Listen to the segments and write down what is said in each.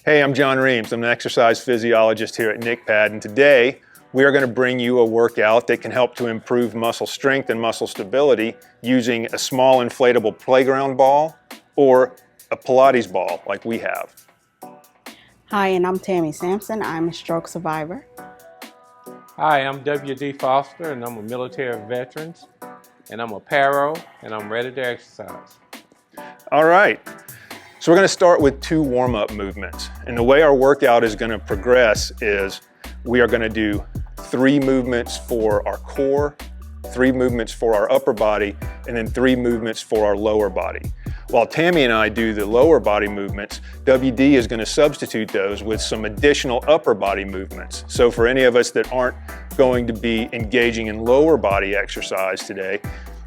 Hey, I'm John Reams. I'm an exercise physiologist here at NCHPAD, and today we are going to bring you a workout that can help to improve muscle strength and muscle stability using a small inflatable playground ball or a Pilates ball like we have. Hi, and I'm Tammy Sampson. I'm a stroke survivor. Hi, I'm W.D. Foster, and I'm a military veteran, and I'm a paro, and I'm ready to exercise. All right. So we're going to start with 2 warm-up movements. And the way our workout is going to progress is we are going to do 3 movements for our core, 3 movements for our upper body, and then 3 movements for our lower body. While Tammy and I do the lower body movements, WD is going to substitute those with some additional upper body movements. So for any of us that aren't going to be engaging in lower body exercise today,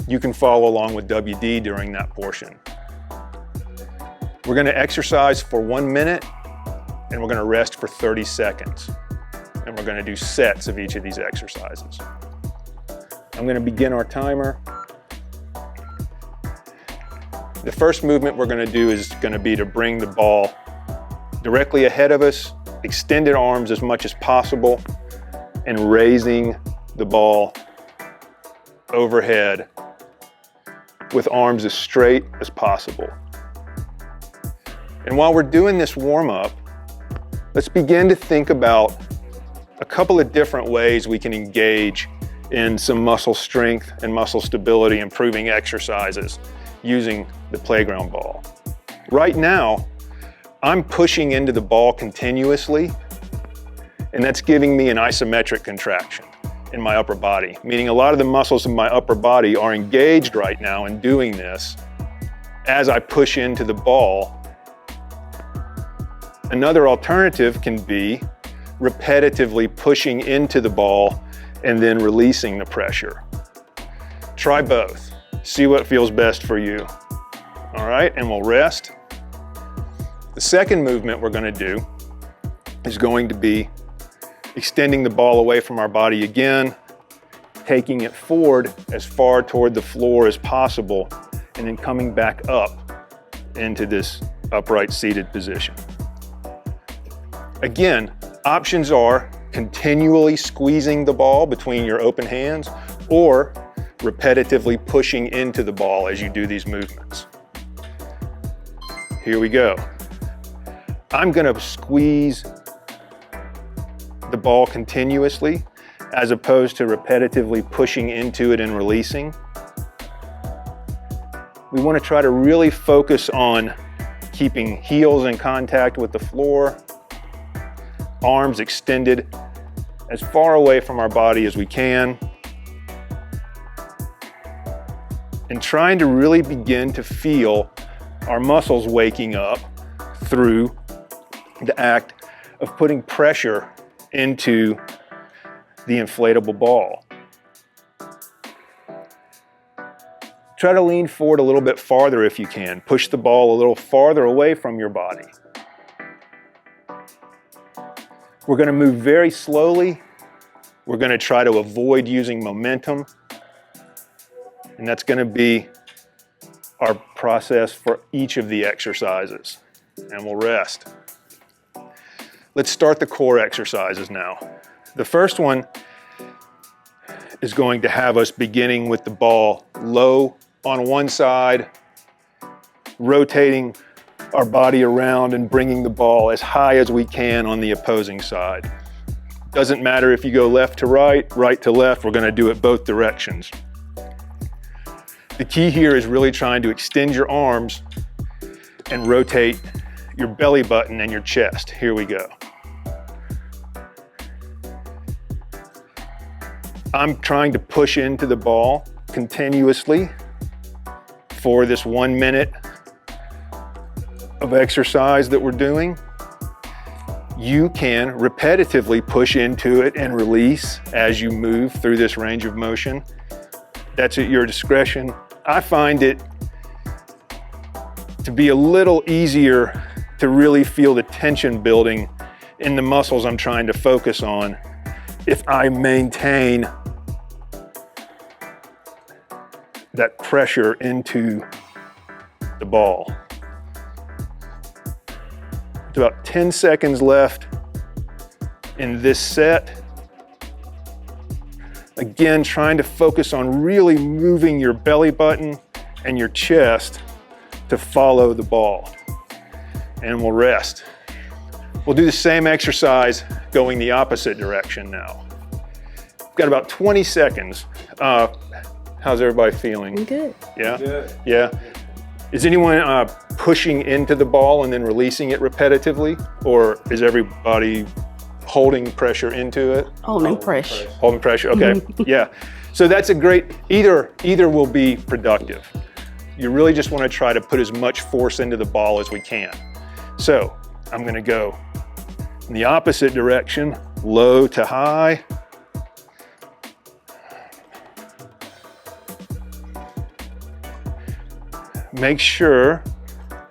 you can follow along with WD during that portion. We're going to exercise for 1 minute, and we're going to rest for 30 seconds. And we're going to do sets of each of these exercises. I'm going to begin our timer. The first movement we're going to do is going to be to bring the ball directly ahead of us, extended arms as much as possible, and raising the ball overhead with arms as straight as possible. And while we're doing this warm-up, let's begin to think about a couple of different ways we can engage in some muscle strength and muscle stability improving exercises using the playground ball. Right now, I'm pushing into the ball continuously, and that's giving me an isometric contraction in my upper body, meaning a lot of the muscles in my upper body are engaged right now in doing this as I push into the ball. Another alternative can be repetitively pushing into the ball and then releasing the pressure. Try both. See what feels best for you. All right, and we'll rest. The second movement we're going to do is going to be extending the ball away from our body again, taking it forward as far toward the floor as possible, and then coming back up into this upright seated position. Again, options are continually squeezing the ball between your open hands or repetitively pushing into the ball as you do these movements. Here we go. I'm going to squeeze the ball continuously as opposed to repetitively pushing into it and releasing. We want to try to really focus on keeping heels in contact with the floor, arms extended as far away from our body as we can, and trying to really begin to feel our muscles waking up through the act of putting pressure into the inflatable ball. Try to lean forward a little bit farther if you can. Push the ball a little farther away from your body. We're going to move very slowly. We're going to try to avoid using momentum. And that's going to be our process for each of the exercises. And we'll rest. Let's start the core exercises now. The first one is going to have us beginning with the ball low on one side, rotating our body around and bringing the ball as high as we can on the opposing side. Doesn't matter if you go left to right, right to left, we're going to do it both directions. The key here is really trying to extend your arms and rotate your belly button and your chest. Here we go. I'm trying to push into the ball continuously for this 1 minute of exercise that we're doing. You can repetitively push into it and release as you move through this range of motion. That's at your discretion. I find it to be a little easier to really feel the tension building in the muscles I'm trying to focus on if I maintain that pressure into the ball. It's about 10 seconds left in this set. Again, trying to focus on really moving your belly button and your chest to follow the ball. And we'll rest. We'll do the same exercise going the opposite direction now. We've got about 20 seconds. How's everybody feeling? Good. Yeah? Good. Yeah? Is anyone pushing into the ball and then releasing it repetitively? Or is everybody holding pressure into it? Holding pressure. Holding pressure, okay, yeah. So that's a great, either will be productive. You really just want to try to put as much force into the ball as we can. So I'm going to go in the opposite direction, low to high. Make sure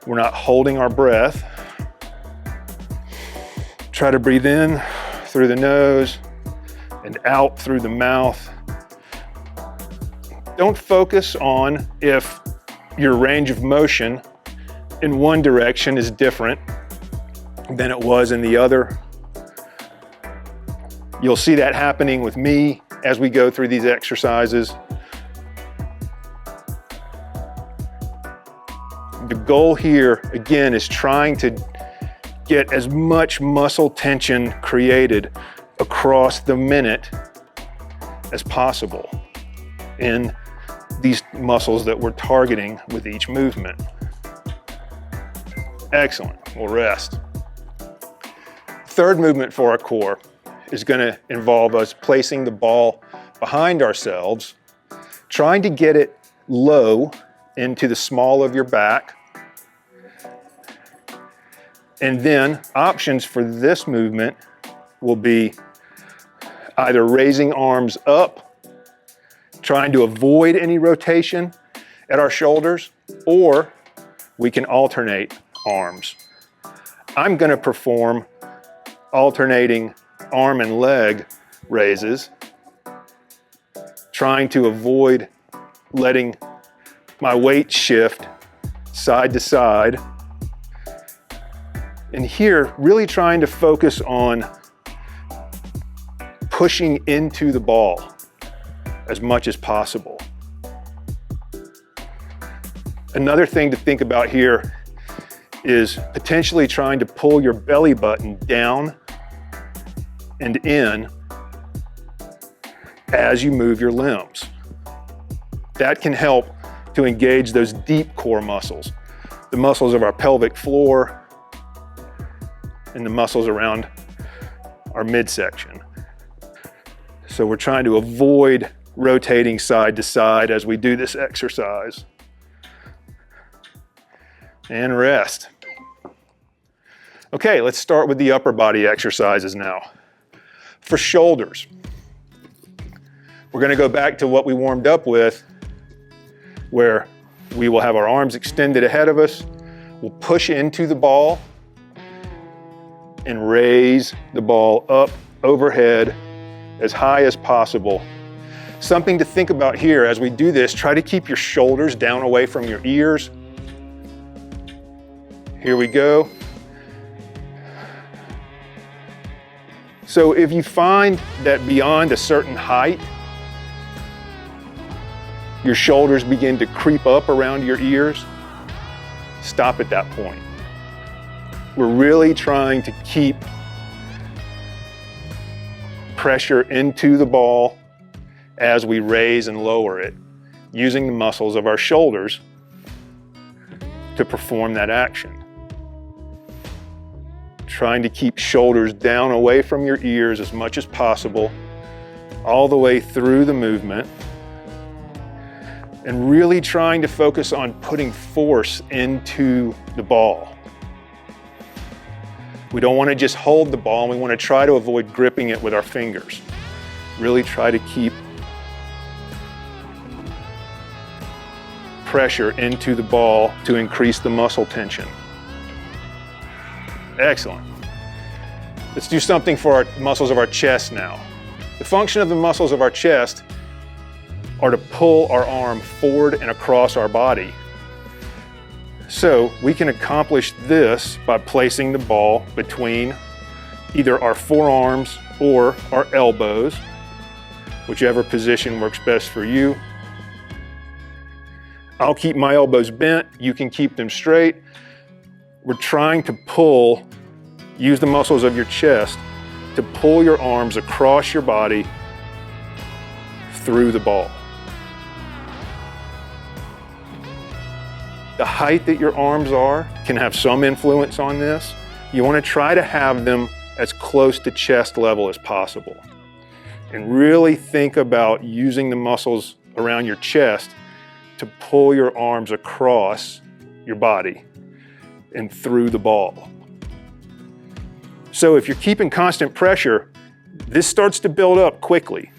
we're not holding our breath. Try to breathe in through the nose and out through the mouth. Don't focus on if your range of motion in one direction is different than it was in the other. You'll see that happening with me as we go through these exercises. The goal here, again, is trying to get as much muscle tension created across the minute as possible in these muscles that we're targeting with each movement. Excellent, we'll rest. Third movement for our core is going to involve us placing the ball behind ourselves, trying to get it low into the small of your back. And then options for this movement will be either raising arms up, trying to avoid any rotation at our shoulders, or we can alternate arms. I'm going to perform alternating arm and leg raises, trying to avoid letting my weight shift side to side. And here, really trying to focus on pushing into the ball as much as possible. Another thing to think about here is potentially trying to pull your belly button down and in as you move your limbs. That can help to engage those deep core muscles, the muscles of our pelvic floor and the muscles around our midsection. So we're trying to avoid rotating side to side as we do this exercise. And rest. Okay, let's start with the upper body exercises now. For shoulders, we're going to go back to what we warmed up with, where we will have our arms extended ahead of us. We'll push into the ball and raise the ball up overhead as high as possible. Something to think about here as we do this, try to keep your shoulders down away from your ears. Here we go. So if you find that beyond a certain height, your shoulders begin to creep up around your ears, stop at that point. We're really trying to keep pressure into the ball as we raise and lower it, using the muscles of our shoulders to perform that action. Trying to keep shoulders down away from your ears as much as possible, all the way through the movement, and really trying to focus on putting force into the ball. We don't want to just hold the ball, and we want to try to avoid gripping it with our fingers. Really try to keep pressure into the ball to increase the muscle tension. Excellent. Let's do something for our muscles of our chest now. The function of the muscles of our chest are to pull our arm forward and across our body. So we can accomplish this by placing the ball between either our forearms or our elbows, whichever position works best for you. I'll keep my elbows bent, you can keep them straight. We're trying to pull, use the muscles of your chest to pull your arms across your body through the ball. The height that your arms are can have some influence on this. You want to try to have them as close to chest level as possible. And really think about using the muscles around your chest to pull your arms across your body and through the ball. So if you're keeping constant pressure, this starts to build up quickly.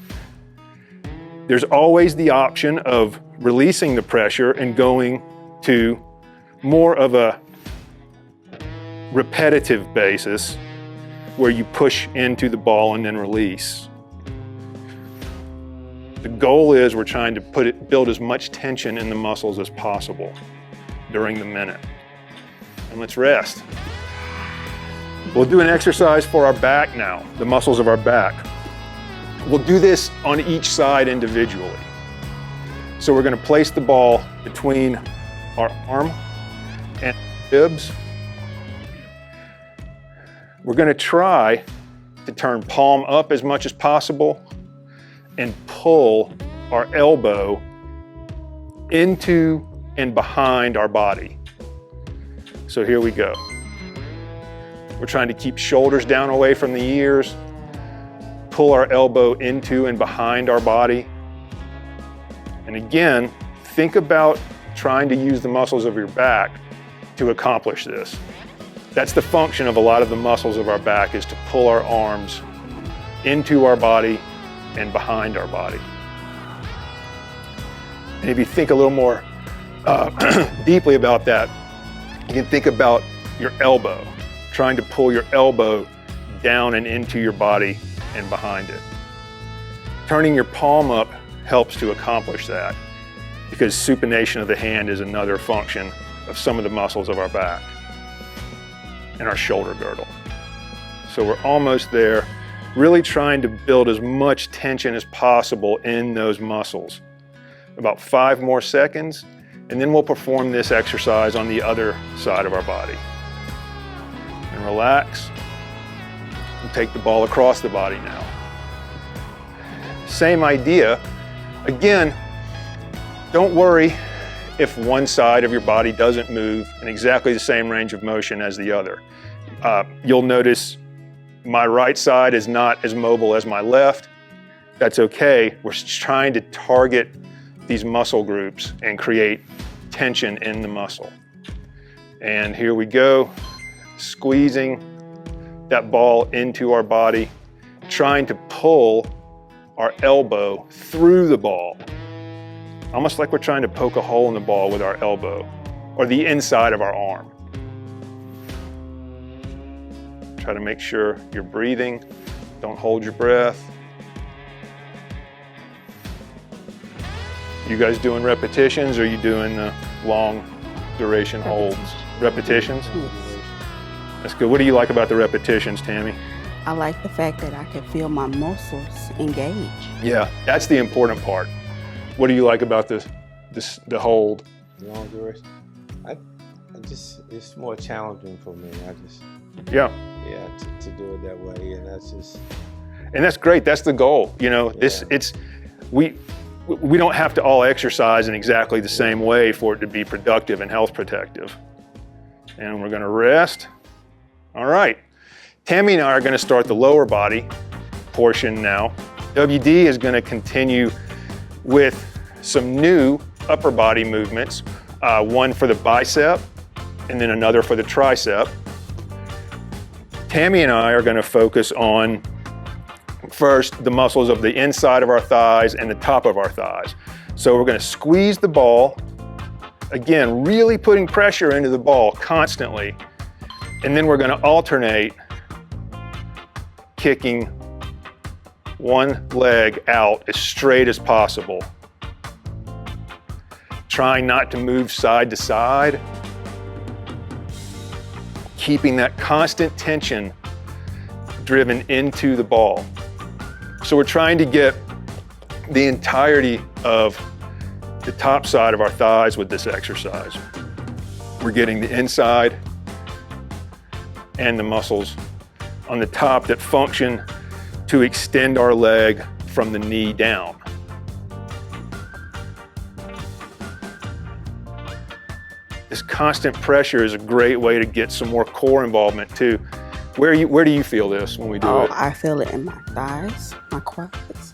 There's always the option of releasing the pressure and going to more of a repetitive basis where you push into the ball and then release. The goal is we're trying to build as much tension in the muscles as possible during the minute. And let's rest. We'll do an exercise for our back now, the muscles of our back. We'll do this on each side individually. So we're going to place the ball between our arm and ribs. We're going to try to turn palm up as much as possible and pull our elbow into and behind our body. So here we go. We're trying to keep shoulders down away from the ears, pull our elbow into and behind our body. And again, think about trying to use the muscles of your back to accomplish this. That's the function of a lot of the muscles of our back, is to pull our arms into our body and behind our body. And if you think a little more deeply about that, you can think about your elbow, trying to pull your elbow down and into your body and behind it. Turning your palm up helps to accomplish that, because supination of the hand is another function of some of the muscles of our back and our shoulder girdle. So we're almost there, really trying to build as much tension as possible in those muscles. About 5 more seconds, and then we'll perform this exercise on the other side of our body. And relax, and take the ball across the body now. Same idea. Again, don't worry if one side of your body doesn't move in exactly the same range of motion as the other. You'll notice my right side is not as mobile as my left. That's okay. We're trying to target these muscle groups and create tension in the muscle. And here we go, squeezing that ball into our body, trying to pull our elbow through the ball. Almost like we're trying to poke a hole in the ball with our elbow or the inside of our arm. Try to make sure you're breathing. Don't hold your breath. You guys doing repetitions, or are you doing long duration holds? Repetitions? That's good. What do you like about the repetitions, Tammy? I like the fact that I can feel my muscles engage. Yeah, that's the important part. What do you like about the hold? Long duration. It's more challenging for me. Yeah, to do it that way, and that's great. That's the goal. You know, we don't have to all exercise in exactly the same way for it to be productive and health protective. And we're going to rest. All right. Tammy and I are going to start the lower body portion now. WD is going to continue with some new upper body movements, one for the bicep and then another for the tricep. Tammy and I are going to focus on first the muscles of the inside of our thighs and the top of our thighs. So we're going to squeeze the ball, again, really putting pressure into the ball constantly, and then we're going to alternate kicking one leg out as straight as possible. Trying not to move side to side, keeping that constant tension driven into the ball. So we're trying to get the entirety of the top side of our thighs with this exercise. We're getting the inside and the muscles on the top that function to extend our leg from the knee down. This constant pressure is a great way to get some more core involvement too. Where do you feel this when we do it? I feel it in my thighs, my quads,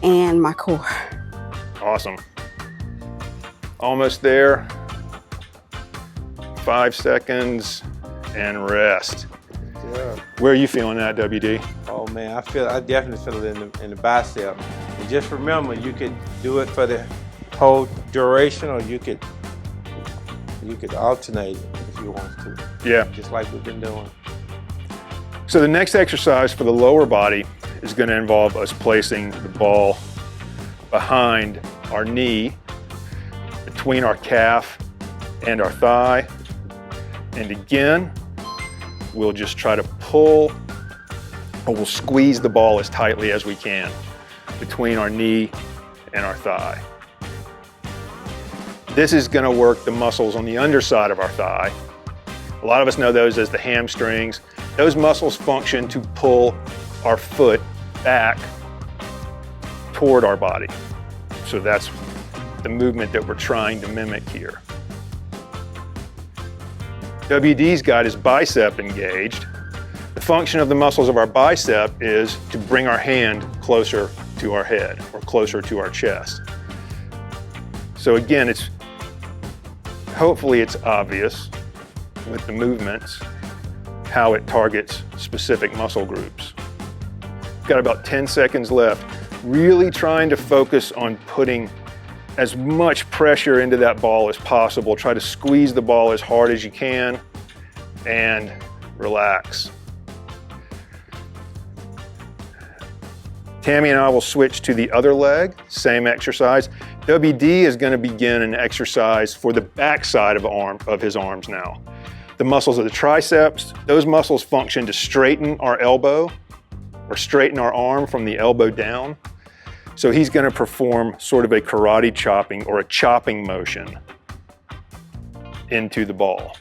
and my core. Awesome. Almost there. 5 seconds and rest. Yeah. Where are you feeling that, WD? Oh man, I definitely feel it in the bicep. And just remember, you could do it for the whole duration, or you could alternate if you want to. Yeah. Just like we've been doing. So the next exercise for the lower body is going to involve us placing the ball behind our knee, between our calf and our thigh. And again, we'll just try to pull, or we'll squeeze the ball as tightly as we can between our knee and our thigh. This is going to work the muscles on the underside of our thigh. A lot of us know those as the hamstrings. Those muscles function to pull our foot back toward our body. So that's the movement that we're trying to mimic here. WD's got his bicep engaged. The function of the muscles of our bicep is to bring our hand closer to our head or closer to our chest. So again, hopefully it's obvious with the movements how it targets specific muscle groups. Got about 10 seconds left. Really trying to focus on putting as much pressure into that ball as possible. Try to squeeze the ball as hard as you can and relax. Tammy and I will switch to the other leg, same exercise. WD is going to begin an exercise for the back side of his arms now. The muscles of the triceps, those muscles function to straighten our elbow or straighten our arm from the elbow down. So he's going to perform sort of a karate chopping or a chopping motion into the ball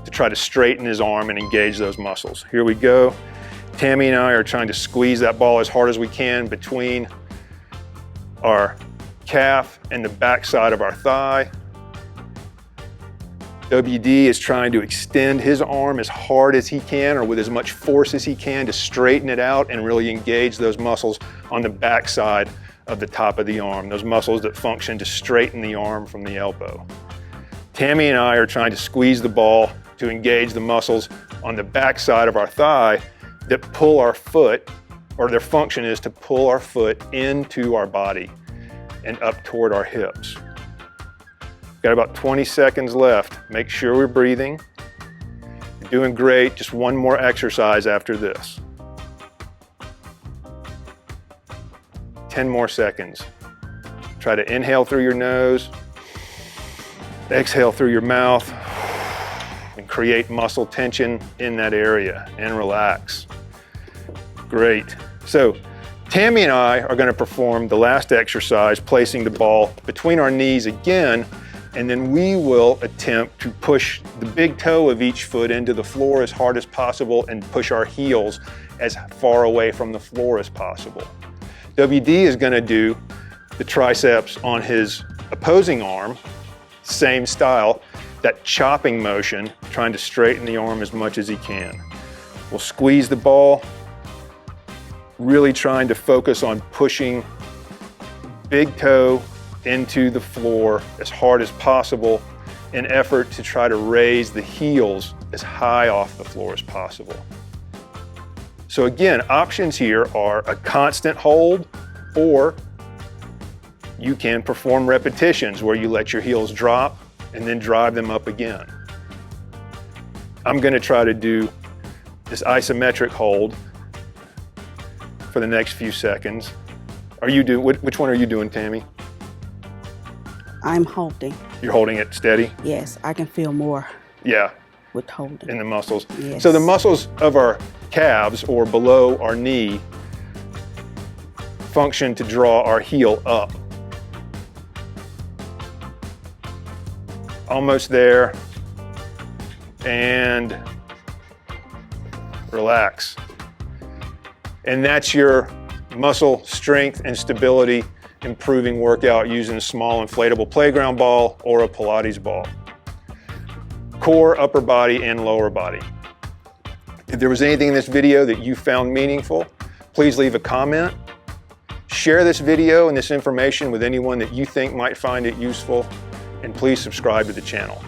to try to straighten his arm and engage those muscles. Here we go. Tammy and I are trying to squeeze that ball as hard as we can between our calf and the back side of our thigh. WD is trying to extend his arm as hard as he can or with as much force as he can to straighten it out and really engage those muscles on the back side of the top of the arm, those muscles that function to straighten the arm from the elbow. Tammy and I are trying to squeeze the ball to engage the muscles on the back side of our thigh that pull our foot, or their function is to pull our foot into our body and up toward our hips. Got about 20 seconds left. Make sure we're breathing. You're doing great. Just one more exercise after this. 10 more seconds. Try to inhale through your nose, exhale through your mouth, and create muscle tension in that area and relax. Great. So Tammy and I are going to perform the last exercise, placing the ball between our knees again, and then we will attempt to push the big toe of each foot into the floor as hard as possible and push our heels as far away from the floor as possible. WD is going to do the triceps on his opposing arm, same style, that chopping motion, trying to straighten the arm as much as he can. We'll squeeze the ball, really trying to focus on pushing big toe into the floor as hard as possible in effort to try to raise the heels as high off the floor as possible. So again, options here are a constant hold, or you can perform repetitions where you let your heels drop and then drive them up again. I'm going to try to do this isometric hold for the next few seconds. Which one are you doing, Tammy? I'm holding. You're holding it steady? Yes, I can feel more. Yeah. Withholding. in the muscles. Yes. So the muscles of our calves or below our knee function to draw our heel up. Almost there. And relax. And that's your muscle strength and stability improving workout using a small inflatable playground ball or a Pilates ball. Core, upper body, and lower body. If there was anything in this video that you found meaningful, please leave a comment. Share this video and this information with anyone that you think might find it useful, and please subscribe to the channel.